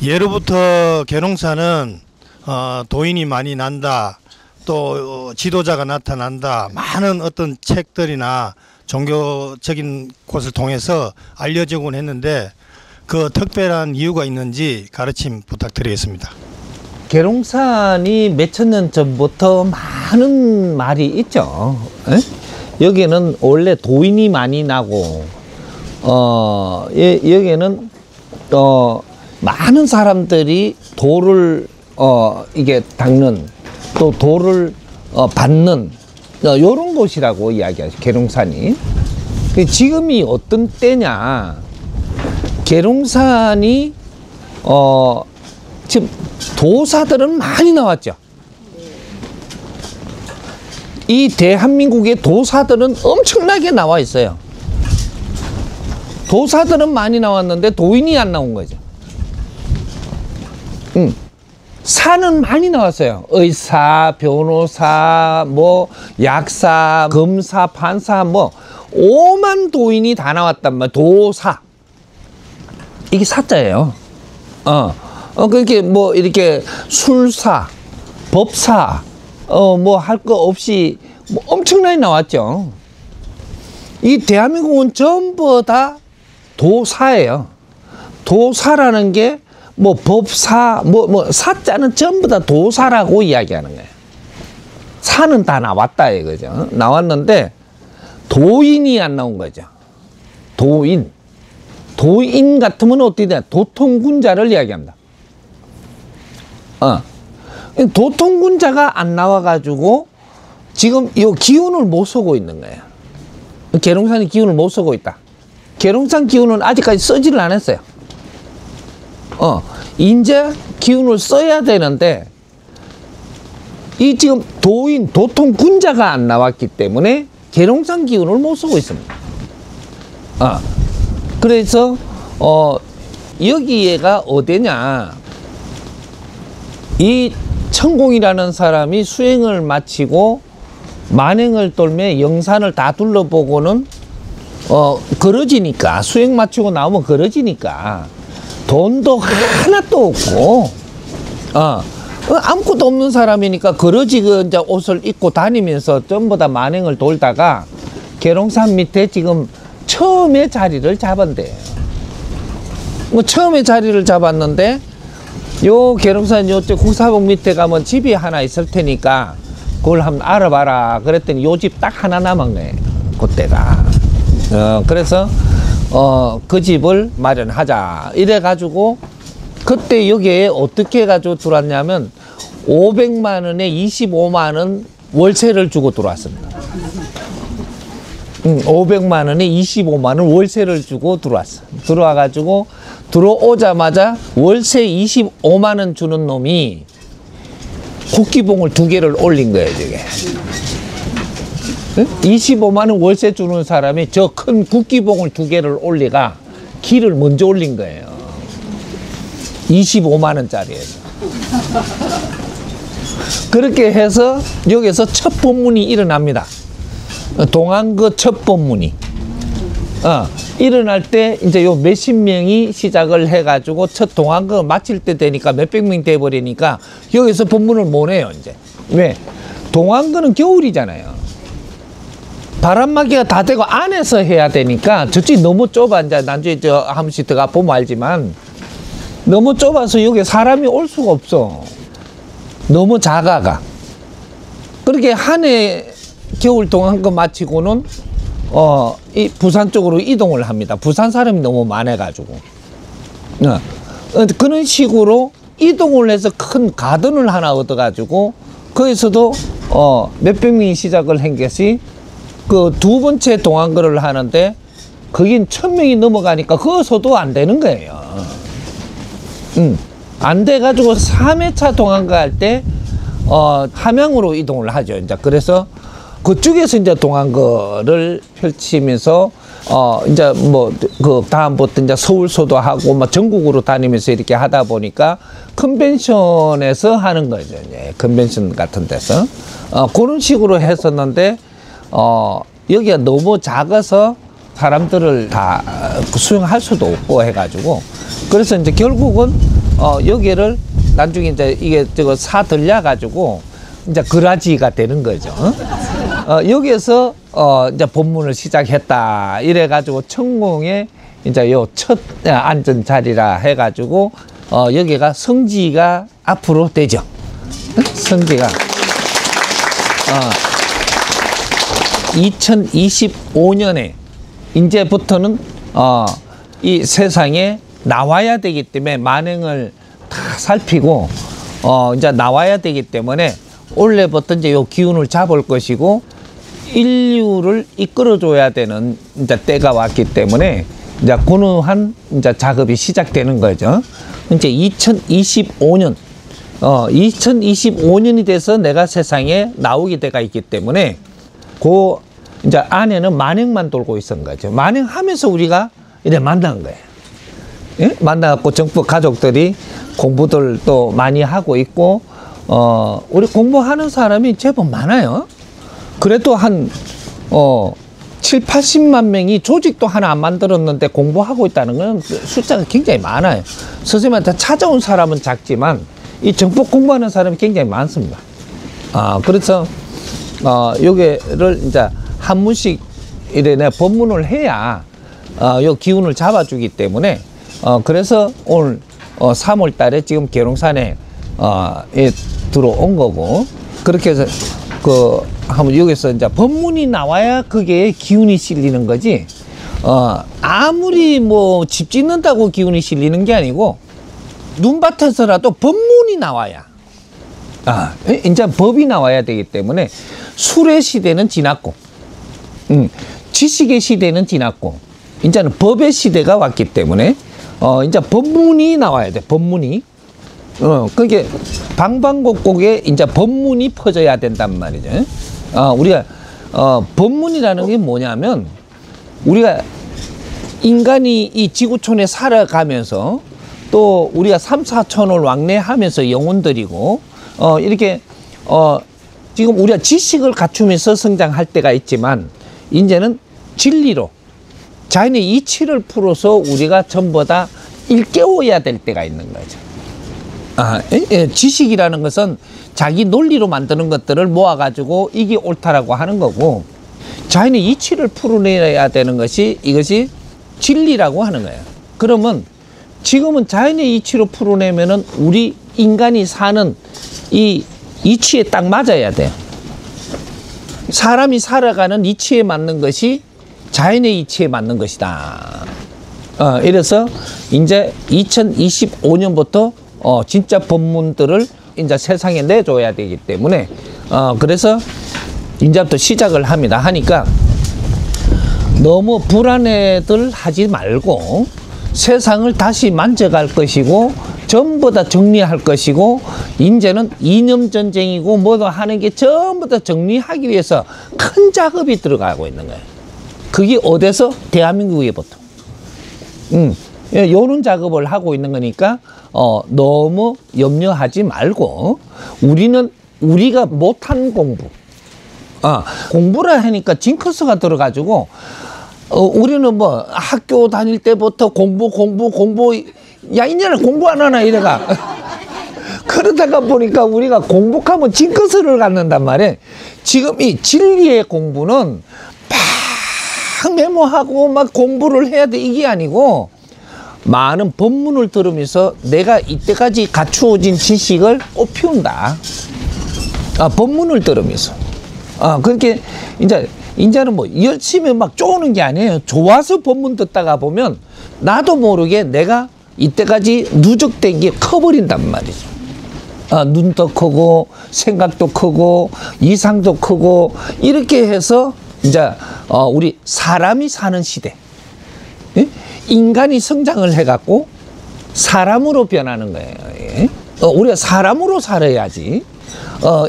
예로부터 계룡사는 도인이 많이 난다, 또 지도자가 나타난다, 많은 어떤 책들이나 종교적인 곳을 통해서 알려지곤 했는데 그 특별한 이유가 있는지 가르침 부탁드리겠습니다. 계룡산이 몇천 년 전부터 많은 말이 있죠. 에? 여기는 원래 도인이 많이 나고 여기는 많은 사람들이 도를 이게 닦는, 또 도를 받는 요런 곳이라고 이야기하죠, 계룡산이. 지금이 어떤 때냐, 계룡산이 지금 도사들은 많이 나왔죠. 이 대한민국의 도사들은 엄청나게 나와 있어요. 도사들은 많이 나왔는데 도인이 안 나온 거죠. 사는 많이 나왔어요. 의사, 변호사, 뭐 약사, 검사, 판사, 뭐 오만 도인이 다 나왔단 말이에요. 도사. 이게 사자예요. 그렇게 뭐 이렇게 술사, 법사, 뭐 할 거 없이 뭐 엄청나게 나왔죠. 이 대한민국은 전부 다 도사예요. 도사라는 게 뭐 법사, 뭐 사자는 전부 다 도사라고 이야기하는 거예요. 사는 다 나왔다 이거죠. 나왔는데 도인이 안 나온 거죠. 도인. 도인 같으면 어떻게 되냐? 도통군자를 이야기합니다. 도통군자가 안 나와가지고 지금 이 기운을 못 쓰고 있는 거예요. 계룡산이 기운을 못 쓰고 있다. 계룡산 기운은 아직까지 쓰지를 않았어요. 이제 기운을 써야 되는데 이 지금 도인, 도통군자가 안 나왔기 때문에 계룡산 기운을 못 쓰고 있습니다. 그래서 여기가 어디냐, 이 천공이라는 사람이 수행을 마치고 만행을 돌며 영산을 다 둘러보고는 걸어지니까, 수행 마치고 나오면 걸어지니까 돈도 하나도 없고 아무것도 없는 사람이니까 걸어지고 이제 옷을 입고 다니면서 전부 다 만행을 돌다가 계룡산 밑에 지금 처음에 자리를 잡은대요. 뭐 처음에 자리를 잡았는데 요 계룡산 요쪽 국사봉 밑에 가면 집이 하나 있을 테니까 그걸 한번 알아봐라 그랬더니 요 집 딱 하나 남은 거예요, 그때가. 그래서 그 집을 마련하자 이래 가지고 그때 여기에 어떻게 해가지고 들어왔냐면 500만 원에 25만 원 월세를 주고 들어왔습니다. 500만 원에 25만 원 월세를 주고 들어왔어. 들어와가지고 들어오자마자 월세 25만 원 주는 놈이 국기봉을 2개를 올린 거예요, 저게. 25만 원 월세 주는 사람이 저 큰 국기봉을 2개를 올리가 길을 먼저 올린 거예요. 25만 원짜리에서. 그렇게 해서 여기서 첫 법문이 일어납니다. 동안거 첫 법문이. 일어날 때 이제 요 몇십 명이 시작을 해가지고 첫 동안거 마칠 때 되니까 몇백 명 돼버리니까 여기서 법문을 못 해요, 이제. 왜? 동안거는 겨울이잖아요. 바람막이가 다 되고 안에서 해야 되니까 저쪽이 너무 좁아. 이제 나중에 저 한 번씩 들어가 보면 알지만 너무 좁아서 여기 사람이 올 수가 없어. 너무 작아가. 그렇게 한 해 겨울 동안거 마치고는 이 부산 쪽으로 이동을 합니다. 부산 사람이 너무 많아가지고. 그런 식으로 이동을 해서 큰 가든을 하나 얻어가지고 거기서도 몇백 명이 시작을 한 것이 그 두 번째 동안거를 하는데 거긴 1000명이 넘어가니까 거기서도 안 되는 거예요. 안 돼가지고 3회차 동안거 할 때 함양으로 이동을 하죠. 이제 그래서 그쪽에서 이제 동안거를 펼치면서 이제 뭐 그 다음부터 이제 서울서도 하고 막 전국으로 다니면서 이렇게 하다 보니까 컨벤션에서 하는 거죠. 이제 컨벤션 같은 데서 그런 식으로 했었는데 여기가 너무 작아서 사람들을 다 수용할 수도 없고 해가지고 그래서 이제 결국은 여기를 나중에 이제 이게 저거 사들려 가지고 이제 그라지가 되는 거죠. 여기에서 이제 법문을 시작했다. 이래 가지고 천공에 이제 요 첫 앉은 자리라 해 가지고 여기가 성지가 앞으로 되죠. 성지가 2025년에 이제부터는 이 세상에 나와야 되기 때문에 만행을 다 살피고 이제 나와야 되기 때문에 올해부터 이제 요 기운을 잡을 것이고 인류를 이끌어줘야 되는 이제 때가 왔기 때문에 이제 고누한 이제 작업이 시작되는 거죠. 이제 2025년 2025년이 돼서 내가 세상에 나오게 돼가 있기 때문에 그 이제 안에는 만행만 돌고 있었던 거죠. 만행하면서 우리가 이제 만난 거예요. 예? 만나갖고 정부 가족들이 공부들 또 많이 하고 있고 우리 공부하는 사람이 제법 많아요. 그래도 한 7, 80만 명이 조직도 하나 안 만들었는데 공부하고 있다는 건 숫자가 굉장히 많아요. 선생님한테 찾아온 사람은 작지만 이 정법 공부하는 사람이 굉장히 많습니다. 그래서 요게를 이제 한문씩 이래 법문을 해야 요 기운을 잡아주기 때문에 그래서 오늘 3월 달에 지금 계룡산에 들어온 거고 그렇게 해서 한번 여기서 이제 법문이 나와야 그게 기운이 실리는 거지. 아무리 뭐 집 짓는다고 기운이 실리는 게 아니고 눈밭에서라도 법문이 나와야. 이제 법이 나와야 되기 때문에 술의 시대는 지났고, 지식의 시대는 지났고, 이제는 법의 시대가 왔기 때문에 이제 법문이 나와야 돼. 법문이. 그게 방방곡곡에 이제 법문이 퍼져야 된단 말이죠. 우리가 법문이라는 게 뭐냐면 우리가 인간이 이 지구촌에 살아가면서 또 우리가 3, 4천을 왕래하면서 영혼들이고 이렇게 지금 우리가 지식을 갖추면서 성장할 때가 있지만 이제는 진리로 자연의 이치를 풀어서 우리가 전부 다 일깨워야 될 때가 있는 거죠. 지식이라는 것은 자기 논리로 만드는 것들을 모아가지고 이게 옳다라고 하는 거고 자연의 이치를 풀어내야 되는 것이 이것이 진리라고 하는 거예요. 그러면 지금은 자연의 이치로 풀어내면은 우리 인간이 사는 이 이치에 딱 맞아야 돼요. 사람이 살아가는 이치에 맞는 것이 자연의 이치에 맞는 것이다. 이래서 이제 2025년부터 진짜 법문들을 이제 세상에 내줘야 되기 때문에 그래서 이제부터 시작을 합니다. 하니까 너무 불안해들 하지 말고 세상을 다시 만져갈 것이고 전부 다 정리할 것이고 이제는 이념 전쟁이고 뭐도 하는 게 전부 다 정리하기 위해서 큰 작업이 들어가고 있는 거예요. 그게 어디서? 대한민국에부터. 요런 작업을 하고 있는 거니까 너무 염려하지 말고 우리가 못한 공부 공부를 하니까 징크스가 들어가지고 우리는 뭐 학교 다닐 때부터 공부 야 이년은 공부 안 하나 이래가 그러다가 보니까 우리가 공부하면 징크스를 갖는단 말이에요. 지금 이 진리의 공부는 막 메모하고 막 공부를 해야 돼 이게 아니고 많은 법문을 들으면서 내가 이때까지 갖추어진 지식을 꽃피운다. 법문을 들으면서. 그렇게 이제는 뭐 열심히 막 쪼는 게 아니에요. 좋아서 법문 듣다가 보면 나도 모르게 내가 이때까지 누적된 게 커버린단 말이죠. 눈도 크고 생각도 크고 이상도 크고 이렇게 해서 이제 우리 사람이 사는 시대. 예? 인간이 성장을 해갖고 사람으로 변하는 거예요. 예? 우리가 사람으로 살아야지.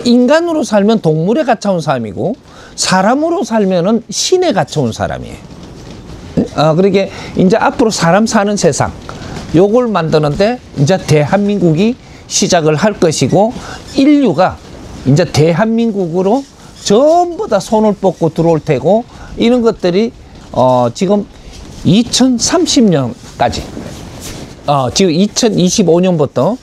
인간으로 살면 동물에 갇혀온 사람이고 사람으로 살면은 신에 갇혀온 사람이에요. 그러게 이제 앞으로 사람 사는 세상 요걸 만드는데 이제 대한민국이 시작을 할 것이고 인류가 이제 대한민국으로 전부 다 손을 뻗고 들어올 테고 이런 것들이 지금 2030년까지 지금 2025년부터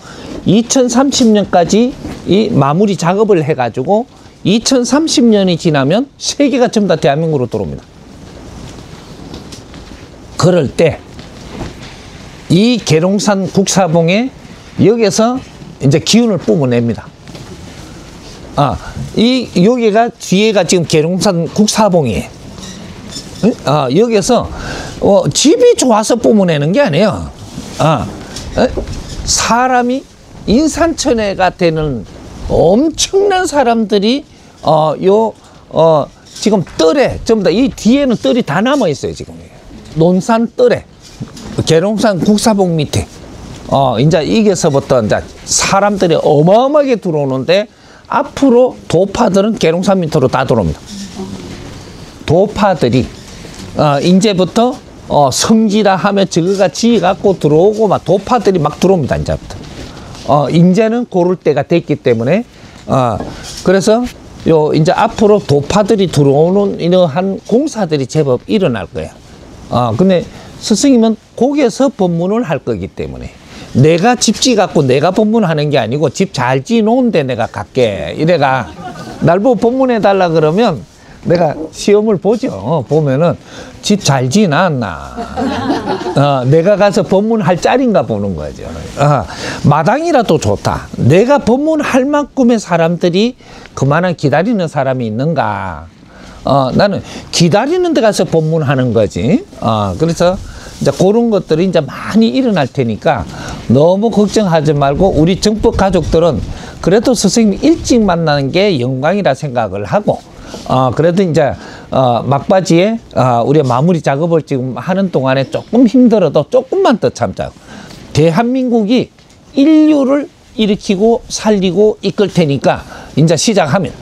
2030년까지 이 마무리 작업을 해가지고 2030년이 지나면 세 개가 전부 다 대한민국으로 들어옵니다. 그럴 때 이 계룡산 국사봉에 여기서 이제 기운을 뿜어냅니다. 여기가 뒤에가 지금 계룡산 국사봉이에요. 여기서 집이 좋아서 뿜어내는 게 아니에요. 사람이 인산천해가 되는 엄청난 사람들이 지금 뜰에 전부 다 이 뒤에는 뜰이 다 남아 있어요. 지금 논산 뜰에 계룡산 국사봉 밑에 이제 여기서부터 이제 사람들이 어마어마하게 들어오는데 앞으로 도파들은 계룡산 밑으로 다 들어옵니다. 도파들이 이제부터 성지라 하면 저거가 지어갖고 들어오고 막 도파들이 막 들어옵니다. 이제부터 이제는 고를 때가 됐기 때문에 그래서 이제 앞으로 도파들이 들어오는 이러한 공사들이 제법 일어날 거예요. 근데 스승님은 거기에서 법문을 할 거기 때문에 내가 집 지갖고 내가 법문하는 게 아니고 집 잘 지놓은데 내가 갈게 이래가 날 보고 법문해 달라 그러면 내가 시험을 보죠. 보면은 집 잘 지놨나 내가 가서 법문할 자리인가 보는 거죠. 마당이라도 좋다. 내가 법문할 만큼의 사람들이 그만한 기다리는 사람이 있는가. 나는 기다리는 데 가서 법문하는 거지. 그래서 이제 그런 것들이 이제 많이 일어날 테니까 너무 걱정하지 말고 우리 정법 가족들은 그래도 선생님 일찍 만나는 게 영광이라 생각을 하고 그래도 이제 막바지에 우리 마무리 작업을 지금 하는 동안에 조금 힘들어도 조금만 더 참자. 대한민국이 인류를 일으키고 살리고 이끌 테니까 이제 시작하면